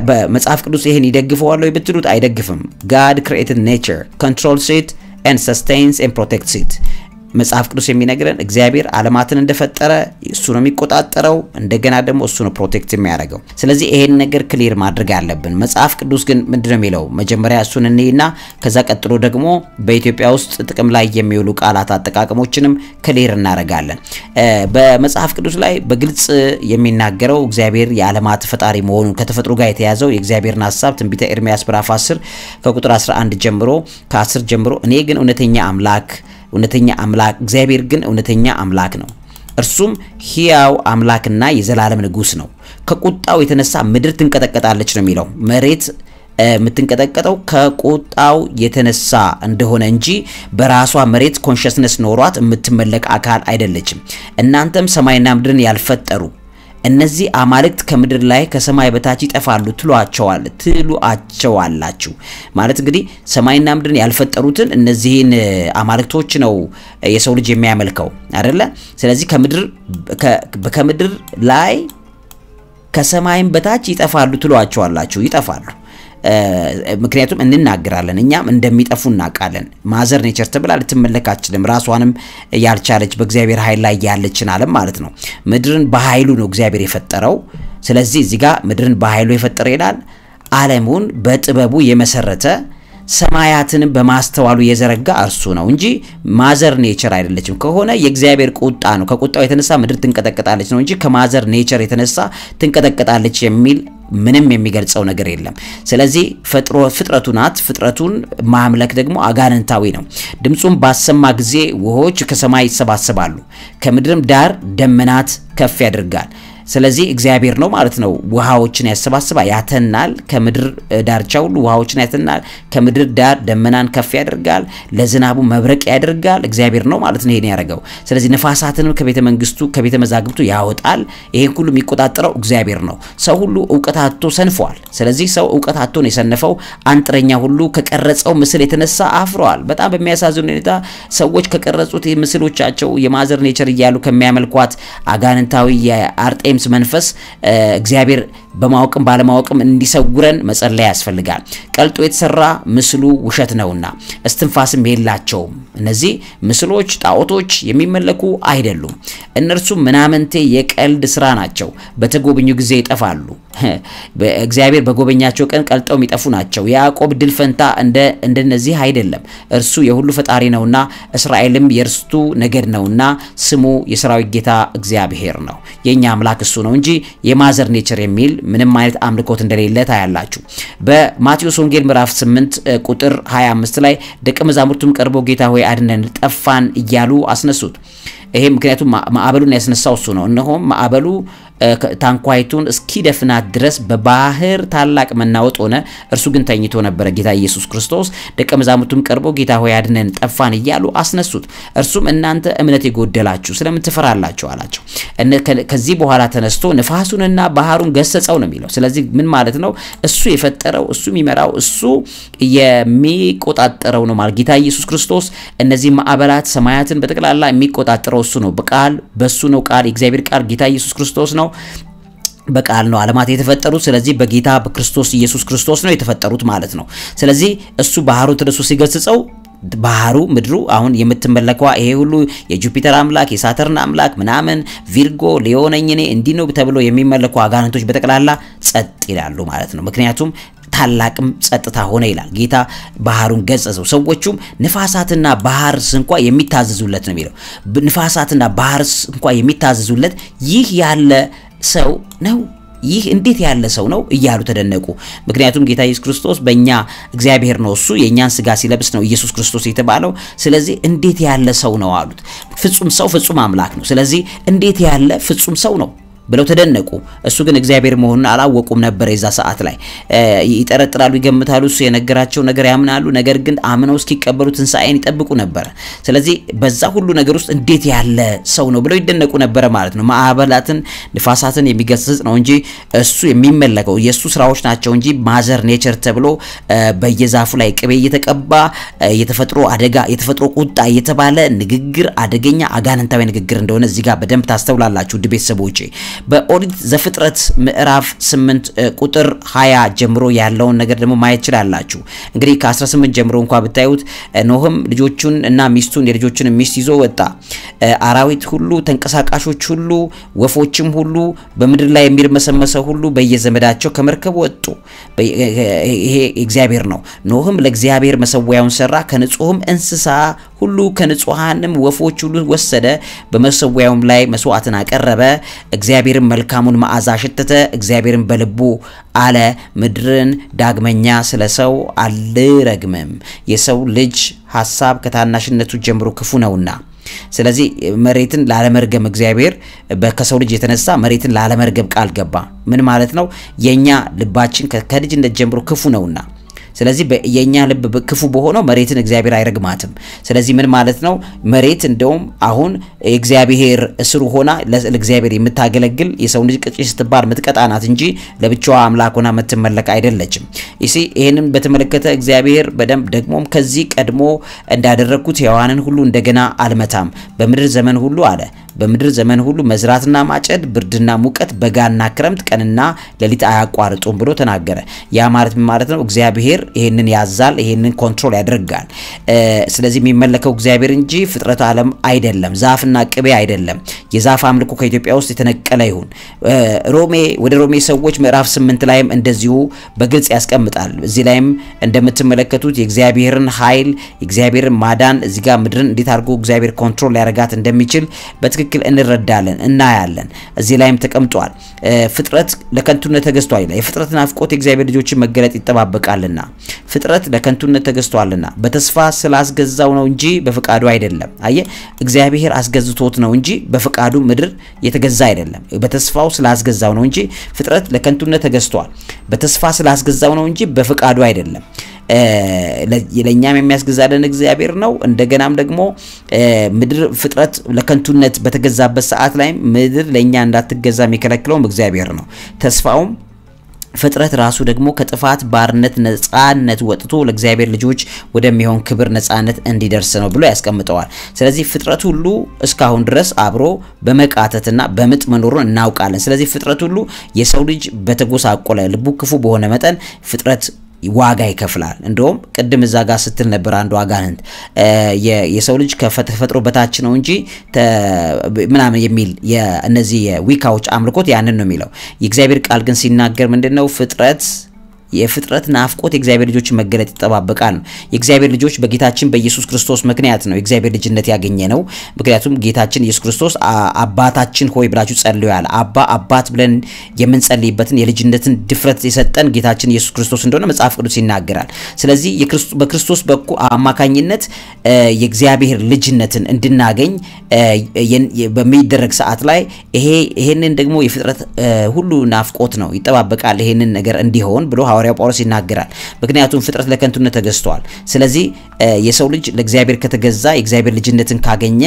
በመጽሐፍ ቅዱስ ይሄን ይደግፈዋል ወይ ብትሉት አይደግፍም። God created nature, controls it and sustains and protects it. መጽሐፍ ቅዱስ የሚነግረን እግዚአብሔር ዓለማትን እንደፈጠረ እሱ ነው የሚቆጣጠረው፣ እንደገና ደግሞ እሱ ነው ፕሮቴክት የሚያደርገው። ስለዚህ ይሄን ነገር ክሊር ማድረግ አለብን። መጽሐፍ ቅዱስ ግን ምንድነው የሚለው? መጀመሪያ እሱን እንይና ከዛ ቀጥሎ ደግሞ በኢትዮጵያ ውስጥ ጥቅም ላይ የሚውሉ ቃላት አጠቃቀሞችንም ክሊር እናደርጋለን። በመጽሐፍ ቅዱስ ላይ በግልጽ የሚናገረው እግዚአብሔር የዓለማት ፈጣሪ መሆኑን ከተፈጥሮ ጋር የተያዘው የእግዚአብሔርን ሐሳብ ትንቢተ ኤርምያስ ምዕራፍ 10 ከቁጥር 11 ጀምሮ ከ10 ጀምሮ እኔ ግን እውነተኛ አምላክ እግዚአብሔር ግን እውነተኛ አምላክ ነው፣ እርሱም ሕያው አምላክና የዘላለም ንጉስ ነው። ከቁጣው የተነሳ ምድር ትንቀጠቀጣለች ነው የሚለው። መሬት የምትንቀጠቀጠው ከቁጣው የተነሳ እንደሆነ እንጂ በራሷ መሬት ኮንሽስነስ ኖሯት የምትመለክ አካል አይደለችም። እናንተም ሰማይና ምድርን ያልፈጠሩ እነዚህ አማልክት ከምድር ላይ ከሰማይ በታች ይጠፋሉ ትሉአቸዋላችሁ። ማለት እንግዲህ ሰማይና ምድርን ያልፈጠሩትን እነዚህን አማልክቶች ነው የሰው ልጅ የሚያመልከው አይደለ? ስለዚህ ከምድር ላይ ከሰማይም በታች ይጠፋሉ ትሉአቸዋላችሁ። ይጠፋሉ። ምክንያቱም እንናገራለን እኛም እንደሚጠፉ እናውቃለን። ማዘር ኔቸር ተብላ ልትመለክ አትችልም። ራሷንም ያልቻለች በእግዚአብሔር ኃይል ላይ ያለችን ዓለም ማለት ነው። ምድርን በኃይሉ ነው እግዚአብሔር የፈጠረው። ስለዚህ እዚህ ጋር ምድርን በኃይሉ የፈጠረ ይላል። ዓለሙን በጥበቡ የመሰረተ ሰማያትንም በማስተዋሉ የዘረጋ እርሱ ነው እንጂ ማዘር ኔቸር አይደለችም። ከሆነ የእግዚአብሔር ቁጣ ነው። ከቁጣው የተነሳ ምድር ትንቀጠቀጣለች ነው እንጂ ከማዘር ኔቸር የተነሳ ትንቀጠቀጣለች የሚል ምንም የሚገልጸው ነገር የለም። ስለዚህ ፍጥረቱ ናት። ፍጥረቱን ማምለክ ደግሞ አጋንንታዊ ነው። ድምጹን ባሰማ ጊዜ ውሆች ከሰማይ ይሰባሰባሉ፣ ከምድርም ዳር ደመናት ከፍ ያደርጋል። ስለዚህ እግዚአብሔር ነው ማለት ነው። ውሃዎችን ያሰባስባል፣ ያተናል። ከምድር ዳርቻ ሁሉ ውሃዎችን ያተናል። ከምድር ዳር ደመናን ከፍ ያደርጋል፣ ለዝናቡ መብረቅ ያደርጋል። እግዚአብሔር ነው ማለት ነው ይሄን ያደረገው። ስለዚህ ነፋሳትንም ከቤተ መንግስቱ ከቤተ መዛግብቱ ያወጣል። ይሄን ሁሉ የሚቆጣጠረው እግዚአብሔር ነው። ሰው ሁሉ ዕውቀት አጥቶ ሰንፏል። ስለዚህ ሰው ዕውቀት አጥቶ ነው የሰነፈው። አንጥረኛ ሁሉ ከቀረጸው ምስል የተነሳ አፍሯል። በጣም በሚያሳዝን ሁኔታ ሰዎች ከቀረጹት ምስሎቻቸው የማዘር ኔቸር እያሉ ከሚያመልኳት አጋንንታዊ የአርጤ መንፈስ እግዚአብሔር በማወቅም ባለማወቅም እንዲሰውረን መጸለይ ያስፈልጋል። ቀልጦ የተሰራ ምስሉ ውሸት ነውና እስትንፋስም የላቸውም። እነዚህ ምስሎች ጣዖቶች የሚመለኩ አይደሉም። እነርሱ ምናምንቴ የቀልድ ስራ ናቸው። በተጎበኙ ጊዜ ይጠፋሉ። እግዚአብሔር በጎበኛቸው ቀን ቀልጠው የሚጠፉ ናቸው። ያዕቆብ ድል ፈንታ እንደነዚህ አይደለም። እርሱ የሁሉ ፈጣሪ ነውና እስራኤልም የርስቱ ነገድ ነውና ስሙ የሰራዊት ጌታ እግዚአብሔር ነው። የኛ አምላክ እሱ ነው እንጂ የማዘር ኔቸር የሚል ምንም አይነት አምልኮት እንደሌለ ታያላችሁ። በማቴዎስ ወንጌል ምዕራፍ 8 ቁጥር 25 ላይ ደቀ መዛሙርቱም ቀርበው ጌታ ሆይ አድነን ጠፋን እያሉ አስነሱት። ይሄ ምክንያቱም ማዕበሉን ያስነሳው እሱ ነው። እነሆም ማዕበሉ ታንኳይቱን እስኪደፍናት ድረስ በባህር ታላቅ መናወጥ ሆነ። እርሱ ግን ተኝቶ ነበር። ጌታ ኢየሱስ ክርስቶስ ደቀ መዛሙርቱም ቀርበው ጌታ ሆይ አድነን ጠፋን እያሉ አስነሱት። እርሱም እናንተ እምነት የጎደላችሁ ስለምን ትፈራላችሁ አላቸው። ከዚህ በኋላ ተነስቶ ነፋሱንና ባህሩን ገሰጸው ነው የሚለው። ስለዚህ ምን ማለት ነው? እሱ የፈጠረው እሱ የሚመራው እሱ የሚቆጣጠረው ነው ማለት ጌታ ኢየሱስ ክርስቶስ እነዚህ ማዕበላት ሰማያትን በተቀላላ የሚቆጣጠረው እሱ ነው። በቃል በሱ ነው። ቃል የእግዚአብሔር ቃል ጌታ ኢየሱስ ክርስቶስ ነው። በቃል ነው ዓለማት የተፈጠሩት። ስለዚህ በጌታ በክርስቶስ ኢየሱስ ክርስቶስ ነው የተፈጠሩት ማለት ነው። ስለዚህ እሱ ባህሩ ተነስቶ ሲገስጸው ባህሩ ምድሩ አሁን የምትመለከው ይሄ ሁሉ የጁፒተር አምላክ የሳተርን አምላክ ምናምን ቪርጎ ሊዮነኝ እኔ እንዲህ ነው ተብሎ የሚመለኩ አጋንንቶች በተቀላላ ጸጥ ይላሉ ማለት ነው። ምክንያቱም ታላቅም ጸጥታ ሆነ ይላል። ጌታ ባህሩን ገሰጸው። ሰዎቹም ንፋሳትና ባህር እንኳን የሚታዘዙለት ነው የሚለው። ንፋሳትና ባህር እንኳን የሚታዘዙለት ይህ ያለ ሰው ነው ይህ እንዴት ያለ ሰው ነው እያሉ ተደነቁ። ምክንያቱም ጌታ ኢየሱስ ክርስቶስ በእኛ እግዚአብሔር ነው፣ እሱ የእኛን ስጋ ሲለብስ ነው ኢየሱስ ክርስቶስ የተባለው። ስለዚህ እንዴት ያለ ሰው ነው አሉት። ፍጹም ሰው ፍጹም አምላክ ነው። ስለዚህ እንዴት ያለ ፍጹም ሰው ነው ብለው ተደነቁ። እሱ ግን እግዚአብሔር መሆኑን አላወቁም ነበር። የዛ ሰዓት ላይ ይጠረጥራሉ፣ ይገምታሉ። እሱ የነገራቸው ነገር ያምናሉ፣ ነገር ግን አምነው እስኪቀበሉ ትንሣኤን ይጠብቁ ነበር። ስለዚህ በዛ ሁሉ ነገር ውስጥ እንዴት ያለ ሰው ነው ብለው ይደነቁ ነበር ማለት ነው። ማዕበላትን ንፋሳትን የሚገስጽ ነው እንጂ እሱ የሚመለከው የሱ ስራዎች ናቸው እንጂ ማዘር ኔቸር ተብሎ በየዛፉ ላይ ቅቤ እየተቀባ የተፈጥሮ አደጋ የተፈጥሮ ቁጣ እየተባለ ንግግር አደገኛ አጋንንታዊ ንግግር እንደሆነ እዚህ ጋር በደንብ ታስተውላላችሁ ውድ ቤተሰቦቼ። በኦሪት ዘፍጥረት ምዕራፍ 8 ቁጥር 20 ጀምሮ ያለውን ነገር ደግሞ ማየት ይችላልላችሁ። እንግዲህ ከ18 ጀምሮ እንኳን ብታዩት ኖህም ልጆቹን እና ሚስቱን የልጆቹን ሚስት ይዞ ወጣ። አራዊት ሁሉ፣ ተንቀሳቃሾች ሁሉ፣ ወፎችም ሁሉ፣ በምድር ላይ የሚርመሰመሰው ሁሉ በየዘመዳቸው ከመርከብ ወጡ። ይሄ እግዚአብሔር ነው። ኖህም ለእግዚአብሔር መሰዊያውን ሰራ፣ ከንጹህም እንስሳ ሁሉ ከንጹሃንም ወፎች ሁሉ ወሰደ። በመሰዊያውም ላይ መስዋዕትን አቀረበ። እግዚአብሔርን መልካሙን መዓዛ አሸተተ። እግዚአብሔርን በልቡ አለ፣ ምድርን ዳግመኛ ስለ ሰው አልረግምም፣ የሰው ልጅ ሐሳብ ከታናሽነቱ ጀምሮ ክፉ ነውና። ስለዚህ መሬትን ላለመርገም እግዚአብሔር ከሰው ልጅ የተነሳ መሬትን ላለመርገም ቃል ገባ። ምን ማለት ነው? የኛ ልባችን ከልጅነት ጀምሮ ክፉ ነውና ስለዚህ የኛ ልብ ክፉ በሆነው መሬትን እግዚአብሔር አይረግማትም። ስለዚህ ምን ማለት ነው? መሬት እንደውም አሁን እግዚአብሔር እስሩ ሆና ለእግዚአብሔር የምታገለግል የሰው ልጅ ቅጭ ስትባል ምትቀጣናት እንጂ ለብቻዋ አምላክ ሆና የምትመለክ አይደለችም። እሺ ይሄንን በተመለከተ እግዚአብሔር በደንብ ደግሞም ከዚህ ቀድሞ እንዳደረኩት ሕያዋንን ሁሉ እንደገና አልመታም፣ በምድር ዘመን ሁሉ አለ በምድር ዘመን ሁሉ መዝራትና ማጨድ፣ ብርድና ሙቀት፣ በጋና ክረምት፣ ቀንና ሌሊት አያቋርጡም ብሎ ተናገረ። ያ ማለት ምን ማለት ነው? እግዚአብሔር ይሄንን ያዛል፣ ይሄንን ኮንትሮል ያደርጋል። ስለዚህ የሚመለከው እግዚአብሔር እንጂ ፍጥረት ዓለም አይደለም፣ ዛፍና ቅቤ አይደለም። የዛፍ አምልኮ ከኢትዮጵያ ውስጥ የተነቀለ ይሁን። ወደ ሮሜ ሰዎች ምዕራፍ 8 ላይም እንደዚሁ በግልጽ ያስቀምጣል። እዚህ ላይም እንደምትመለከቱት የእግዚአብሔርን ኃይል የእግዚአብሔርን ማዳን እዚህ ጋር ምድርን እንዴት አድርጎ እግዚአብሔር ኮንትሮል ያደርጋት እንደሚችል በትክክል እንረዳለን እናያለን። እዚህ ላይም ተቀምጧል። ፍጥረት ለከንቱነት ተገዝቷል ይላል። የፍጥረት ናፍቆት የእግዚአብሔር ልጆችን መገለጥ ይጠባበቃልና ፍጥረት ለከንቱነት ተገዝቷልና በተስፋ ስላስገዛው ነው እንጂ በፈቃዱ አይደለም። አየ እግዚአብሔር አስገዝቶት ነው እንጂ በፈቃዱ ምድር የተገዛ አይደለም። በተስፋው ስላስገዛው ነው እንጂ ፍጥረት ለከንቱነት ተገዝቷል። በተስፋ ስላስገዛው ነው እንጂ በፈቃዱ አይደለም። ለኛም የሚያስገዛልን እግዚአብሔር ነው። እንደገናም ደግሞ ምድር ፍጥረት ለከንቱነት በተገዛበት ሰዓት ላይ ምድር ለኛ እንዳትገዛ የሚከለክለው እግዚአብሔር ነው። ተስፋውም ፍጥረት ራሱ ደግሞ ከጥፋት ባርነት ነፃነት ወጥቶ ለእግዚአብሔር ልጆች ወደሚሆን ክብር ነፃነት እንዲደርስ ነው ብሎ ያስቀምጠዋል። ስለዚህ ፍጥረት ሁሉ እስካሁን ድረስ አብሮ በመቃተትና በምጥ መኖሩን እናውቃለን። ስለዚህ ፍጥረት ሁሉ የሰው ልጅ በተጎሳቆለ ልቡ ክፉ በሆነ መጠን ፍጥረት ዋጋ ይከፍላል። እንደውም ቅድም እዛ ጋር ስትል ነበር አንዱ አጋንንት የሰው ልጅ ከተፈጥሮ በታች ነው እንጂ ምናምን የሚል የእነዚህ የዊካዎች አምልኮት ያንን ነው የሚለው። የእግዚአብሔር ቃል ግን ሲናገር ምንድነው? የፍጥረት ናፍቆት የእግዚአብሔር ልጆች መገለጥ ይጠባበቃል ነው። የእግዚአብሔር ልጆች በጌታችን በኢየሱስ ክርስቶስ ምክንያት ነው የእግዚአብሔር ልጅነት ያገኘ ነው። ምክንያቱም ጌታችን ኢየሱስ ክርስቶስ አባታችን ሆይ ብላችሁ ጸልዩ ያለ አባት ብለን የምንጸልይበትን የልጅነትን ድፍረት የሰጠን ጌታችን ኢየሱስ ክርስቶስ እንደሆነ መጽሐፍ ቅዱስ ይናገራል። ስለዚህ በክርስቶስ በኩል አማካኝነት የእግዚአብሔር ልጅነትን እንድናገኝ በሚደረግ ሰዓት ላይ ይሄንን ደግሞ የፍጥረት ሁሉ ናፍቆት ነው ይጠባበቃል ይሄንን ነገር እንዲሆን ብሎ ሐዋርያው ጳውሎስ ይናገራል። ምክንያቱም ፍጥረት ለከንቱነት ተገዝቷል። ስለዚህ የሰው ልጅ ለእግዚአብሔር ከተገዛ የእግዚአብሔር ልጅነትን ካገኘ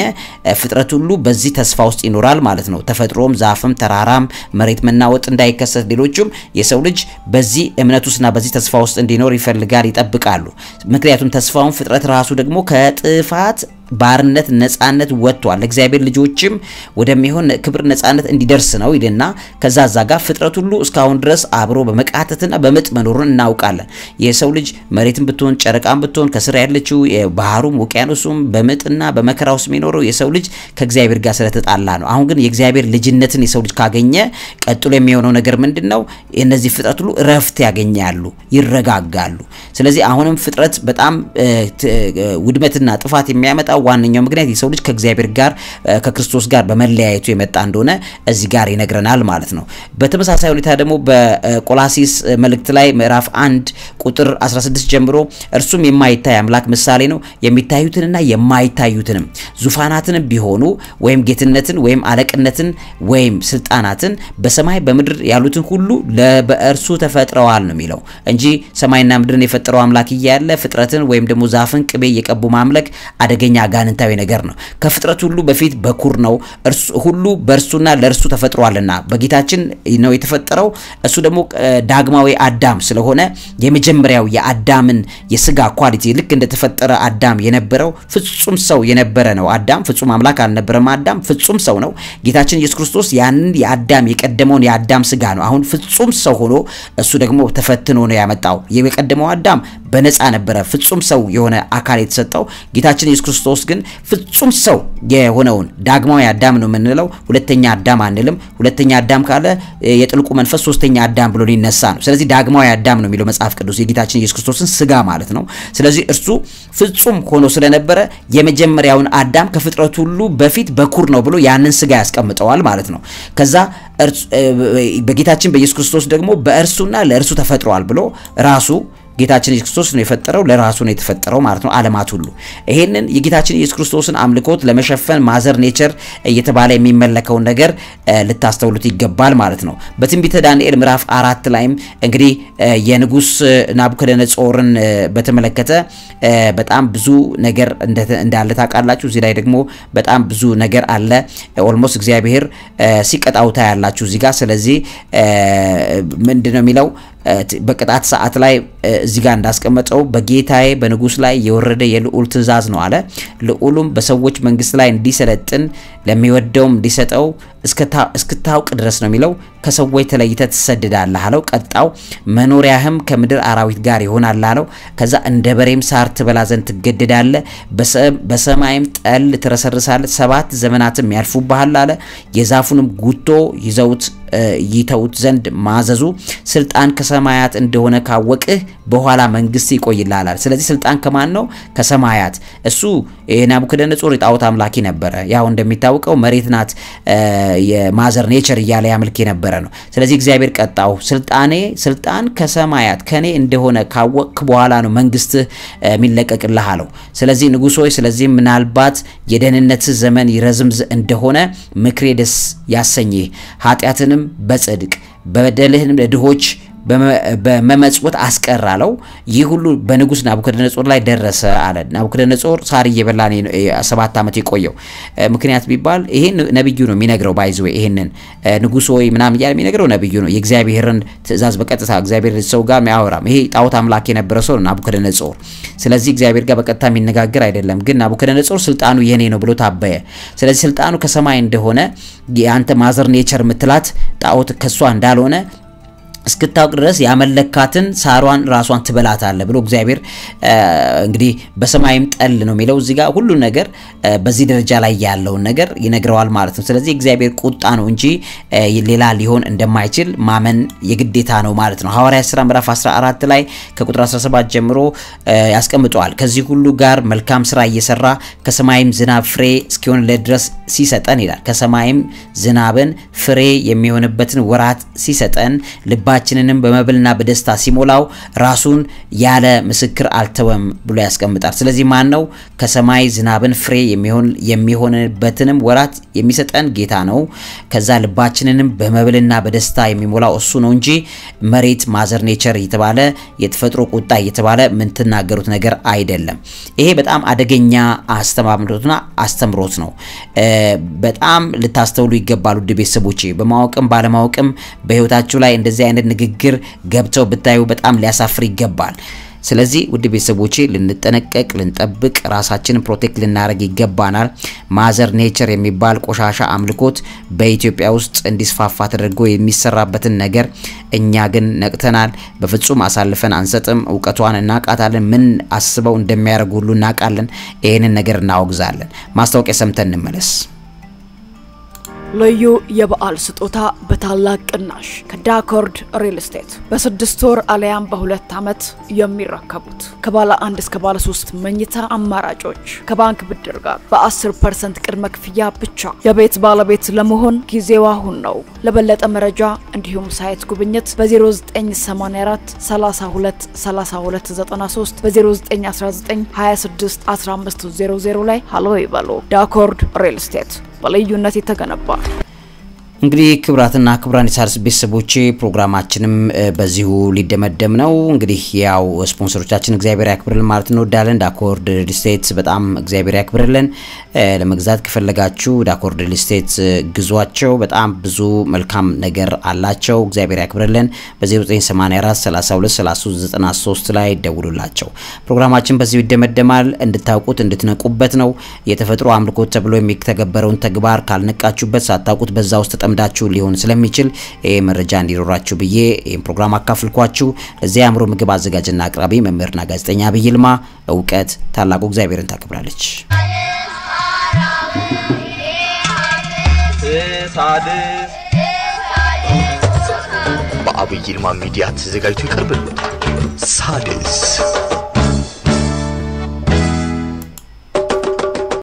ፍጥረት ሁሉ በዚህ ተስፋ ውስጥ ይኖራል ማለት ነው። ተፈጥሮም ዛፍም ተራራም መሬት መናወጥ እንዳይከሰት ሌሎችም የሰው ልጅ በዚህ እምነት ውስጥና በዚህ ተስፋ ውስጥ እንዲኖር ይፈልጋል፣ ይጠብቃሉ። ምክንያቱም ተስፋውን ፍጥረት ራሱ ደግሞ ከጥፋት ባርነት ነፃነት ወጥቷል ለእግዚአብሔር ልጆችም ወደሚሆን ክብር ነፃነት እንዲደርስ ነው ይልና ከዛዛ ጋር ፍጥረት ሁሉ እስካሁን ድረስ አብሮ በመቃተትና በምጥ መኖሩን እናውቃለን። የሰው ልጅ መሬትን ብትሆን ጨረቃን ብትሆን ከስር ያለችው ባህሩም ውቅያኖሱም በምጥና በመከራ ውስጥ የሚኖረው የሰው ልጅ ከእግዚአብሔር ጋር ስለተጣላ ነው። አሁን ግን የእግዚአብሔር ልጅነትን የሰው ልጅ ካገኘ ቀጥሎ የሚሆነው ነገር ምንድነው? እነዚህ ፍጥረት ሁሉ እረፍት ያገኛሉ፣ ይረጋጋሉ። ስለዚህ አሁንም ፍጥረት በጣም ውድመትና ጥፋት የሚያመጣው የመጣው ዋነኛው ምክንያት የሰው ልጅ ከእግዚአብሔር ጋር ከክርስቶስ ጋር በመለያየቱ የመጣ እንደሆነ እዚህ ጋር ይነግረናል ማለት ነው። በተመሳሳይ ሁኔታ ደግሞ በቆላሲስ መልእክት ላይ ምዕራፍ 1 ቁጥር 16 ጀምሮ እርሱም የማይታይ አምላክ ምሳሌ ነው፣ የሚታዩትንና የማይታዩትንም ዙፋናትንም ቢሆኑ ወይም ጌትነትን ወይም አለቅነትን ወይም ስልጣናትን በሰማይ በምድር ያሉትን ሁሉ በእርሱ ተፈጥረዋል ነው የሚለው እንጂ ሰማይና ምድርን የፈጠረው አምላክ እያለ ፍጥረትን ወይም ደግሞ ዛፍን ቅቤ የቀቡ ማምለክ አደገኛ አጋንንታዊ ነገር ነው። ከፍጥረት ሁሉ በፊት በኩር ነው፣ እርሱ ሁሉ በእርሱና ለእርሱ ተፈጥሯልና በጌታችን ነው የተፈጠረው። እሱ ደግሞ ዳግማዊ አዳም ስለሆነ የመጀመሪያው የአዳምን የስጋ ኳሊቲ ልክ እንደተፈጠረ አዳም የነበረው ፍጹም ሰው የነበረ ነው። አዳም ፍጹም አምላክ አልነበረም። አዳም ፍጹም ሰው ነው። ጌታችን ኢየሱስ ክርስቶስ ያንን የአዳም የቀደመውን የአዳም ስጋ ነው አሁን ፍጹም ሰው ሆኖ እሱ ደግሞ ተፈትኖ ነው ያመጣው። የቀደመው አዳም በነፃ ነበረ ፍጹም ሰው የሆነ አካል የተሰጠው። ጌታችን ኢየሱስ ክርስቶስ ግን ፍጹም ሰው የሆነውን ዳግማዊ አዳም ነው የምንለው። ሁለተኛ አዳም አንልም። ሁለተኛ አዳም ካለ የጥልቁ መንፈስ ሶስተኛ አዳም ብሎ ሊነሳ ነው። ስለዚህ ዳግማዊ አዳም ነው የሚለው መጽሐፍ ቅዱስ የጌታችን ኢየሱስ ክርስቶስን ስጋ ማለት ነው። ስለዚህ እርሱ ፍጹም ሆኖ ስለነበረ የመጀመሪያውን አዳም ከፍጥረት ሁሉ በፊት በኩር ነው ብሎ ያንን ስጋ ያስቀምጠዋል ማለት ነው። ከዛ በጌታችን በኢየሱስ ክርስቶስ ደግሞ በእርሱና ለእርሱ ተፈጥሯል ብሎ ራሱ ጌታችን ኢየሱስ ክርስቶስ ነው የፈጠረው ለራሱ ነው የተፈጠረው ማለት ነው ዓለማት ሁሉ። ይሄንን የጌታችን ኢየሱስ ክርስቶስን አምልኮት ለመሸፈን ማዘር ኔቸር እየተባለ የሚመለከውን ነገር ልታስተውሉት ይገባል ማለት ነው። በትንቢተ ዳንኤል ምዕራፍ 4 ላይም እንግዲህ የንጉስ ናቡከደነጾርን በተመለከተ በጣም ብዙ ነገር እንዳለ ታውቃላችሁ። እዚህ ላይ ደግሞ በጣም ብዙ ነገር አለ። ኦልሞስት እግዚአብሔር ሲቀጣውታ ያላችሁ እዚህ ጋር። ስለዚህ ምንድነው የሚለው በቅጣት ሰዓት ላይ እዚህ ጋር እንዳስቀመጠው በጌታዬ በንጉስ ላይ የወረደ የልዑል ትእዛዝ ነው አለ። ልዑሉም በሰዎች መንግስት ላይ እንዲሰለጥን ለሚወደውም እንዲሰጠው እስክታውቅ ድረስ ነው የሚለው ከሰዎች ተለይተ ትሰደዳለህ አለው። ቀጣው መኖሪያህም ከምድር አራዊት ጋር ይሆናል አለው። ከዛ እንደ በሬም ሳር ትበላ ዘንድ ትገደዳለህ፣ በሰማይም ጠል ትረሰርሳለህ፣ 7 ዘመናትም ያልፉብሃል አለ። የዛፉንም ጉቶ ይተውት ዘንድ ማዘዙ ስልጣን ከሰማያት እንደሆነ ካወቅህ በኋላ መንግስት ይቆይልሃል አለ። ስለዚህ ስልጣን ከማን ነው? ከሰማያት። እሱ ናቡከደነጾር የጣዖት አምላኪ ነበረ። ያው እንደሚታወቀው መሬት ናት የማዘር ኔቸር እያለ ያመልክ የነበረ ነው። ስለዚህ እግዚአብሔር ቀጣው ስልጣን ከሰማያት ከኔ እንደሆነ ካወቅክ በኋላ ነው መንግስት የሚለቀቅልህ አለው። ስለዚህ ንጉሥ ሆይ ስለዚህ ምናልባት የደህንነት ዘመን ይረዝም እንደሆነ ምክሬ ደስ ያሰኝህ፣ ኃጢአትንም በጽድቅ በበደልህንም ለድሆች በመመጽወት አስቀራለው። ይህ ሁሉ በንጉስ ናቡከደነጾር ላይ ደረሰ አለ። ናቡከደነጾር ሳር እየበላ ነው 7 ዓመት የቆየው። ምክንያት ቢባል ይሄን ነብዩ ነው የሚነግረው። ባይዘው ይሄንን ንጉስ ሆይ ምናም ይያል የሚነግረው ነብዩ ነው። የእግዚአብሔርን ትእዛዝ በቀጥታ እግዚአብሔር ሰው ጋር የሚያወራም ይሄ ጣዖት አምላክ የነበረ ሰው ናቡከደነጾር። ስለዚህ እግዚአብሔር ጋር በቀጥታ የሚነጋገር አይደለም። ግን ናቡከደነጾር ስልጣኑ የኔ ነው ብሎ ታበየ። ስለዚህ ስልጣኑ ከሰማይ እንደሆነ ያንተ ማዘር ኔቸር ምትላት ጣዖት ከሷ እንዳልሆነ እስክታውቅ ድረስ ያመለካትን ሳሯን ራሷን ትበላታለህ ብሎ እግዚአብሔር እንግዲህ በሰማይም ጠል ነው የሚለው እዚህ ጋር ሁሉ ነገር በዚህ ደረጃ ላይ ያለው ነገር ይነግረዋል ማለት ነው። ስለዚህ እግዚአብሔር ቁጣ ነው እንጂ ሌላ ሊሆን እንደማይችል ማመን የግዴታ ነው ማለት ነው። ሐዋርያት ሥራ ምዕራፍ 14 ላይ ከቁጥር 17 ጀምሮ ያስቀምጠዋል። ከዚህ ሁሉ ጋር መልካም ስራ እየሰራ ከሰማይም ዝናብ ፍሬ እስኪሆንለት ድረስ ሲሰጠን ይላል። ከሰማይም ዝናብን ፍሬ የሚሆንበትን ወራት ሲሰጠን ልባችንንም በመብልና በደስታ ሲሞላው ራሱን ያለ ምስክር አልተወም ብሎ ያስቀምጣል። ስለዚህ ማን ነው ከሰማይ ዝናብን ፍሬ የሚሆንበትንም ወራት የሚሰጠን? ጌታ ነው። ከዛ ልባችንንም በመብልና በደስታ የሚሞላው እሱ ነው እንጂ መሬት ማዘር ኔቸር እየተባለ የተፈጥሮ ቁጣ እየተባለ ምን ተናገሩት ነገር አይደለም። ይሄ በጣም አደገኛ አስተምሮት ነው። በጣም ልታስተውሉ ይገባሉ ውድ ቤተሰቦቼ። በማወቅም ባለማወቅም በህይወታችሁ ላይ እንደዚህ አይነት ንግግር ገብተው ብታዩ በጣም ሊያሳፍር ይገባል። ስለዚህ ውድ ቤተሰቦቼ ልንጠነቀቅ፣ ልንጠብቅ፣ ራሳችንን ፕሮቴክት ልናደርግ ይገባናል። ማዘር ኔቸር የሚባል ቆሻሻ አምልኮት በኢትዮጵያ ውስጥ እንዲስፋፋ ተደርጎ የሚሰራበትን ነገር እኛ ግን ነቅተናል። በፍጹም አሳልፈን አንሰጥም። ዕውቀቷን እናቃታለን። ምን አስበው እንደሚያደርጉ ሁሉ እናቃለን። ይሄንን ነገር እናወግዛለን። ማስታወቂያ ሰምተን እንመለስ። ልዩ የበዓል ስጦታ በታላቅ ቅናሽ ከዳኮርድ ሪል ስቴት በ6 ወር አለያም በ2 ዓመት የሚረከቡት ከባለ 1 እስከ ባለ 3 መኝታ አማራጮች ከባንክ ብድር ጋር በ10% ቅድመ ክፍያ ብቻ የቤት ባለቤት ለመሆን ጊዜው አሁን ነው። ለበለጠ መረጃ እንዲሁም ሳይት ጉብኝት በ0984 32 32 93 በ0919 26 1500 ላይ ሃሎ ይበሉ። ዳኮርድ ሪል ስቴት በልዩነት የተገነባ እንግዲህ ክብራትና ክብራን የሣድስ ቤተሰቦቼ ፕሮግራማችንም በዚሁ ሊደመደም ነው። እንግዲህ ያው ስፖንሰሮቻችን እግዚአብሔር ያክብርልን ማለት ነው። ዳኮርድ ሪል ስቴት በጣም እግዚአብሔር ያክብርልን። ለመግዛት ከፈለጋችሁ ዳኮርድ ሪል ስቴት ግዟቸው። በጣም ብዙ መልካም ነገር አላቸው። እግዚአብሔር ያክብርልን። በ0984 32 33 93 ላይ ደውሉላቸው። ፕሮግራማችን በዚሁ ይደመደማል። እንድታውቁት እንድትነቁበት ነው። የተፈጥሮ አምልኮ ተብሎ የሚተገበረውን ተግባር ካልነቃችሁበት ሳታውቁት በዛ ውስጥ ተጠምዳችሁ ሊሆን ስለሚችል መረጃ እንዲኖራችሁ ብዬ ፕሮግራም አካፍልኳችሁ። ለዚህ አእምሮ ምግብ አዘጋጅና አቅራቢ መምህርና ጋዜጠኛ አብይ ይልማ። እውቀት ታላቁ እግዚአብሔርን ታከብራለች። ሣድስ በአብይ ይልማ ሚዲያ ተዘጋጅቶ ይቀርብልዎታል። ሣድስ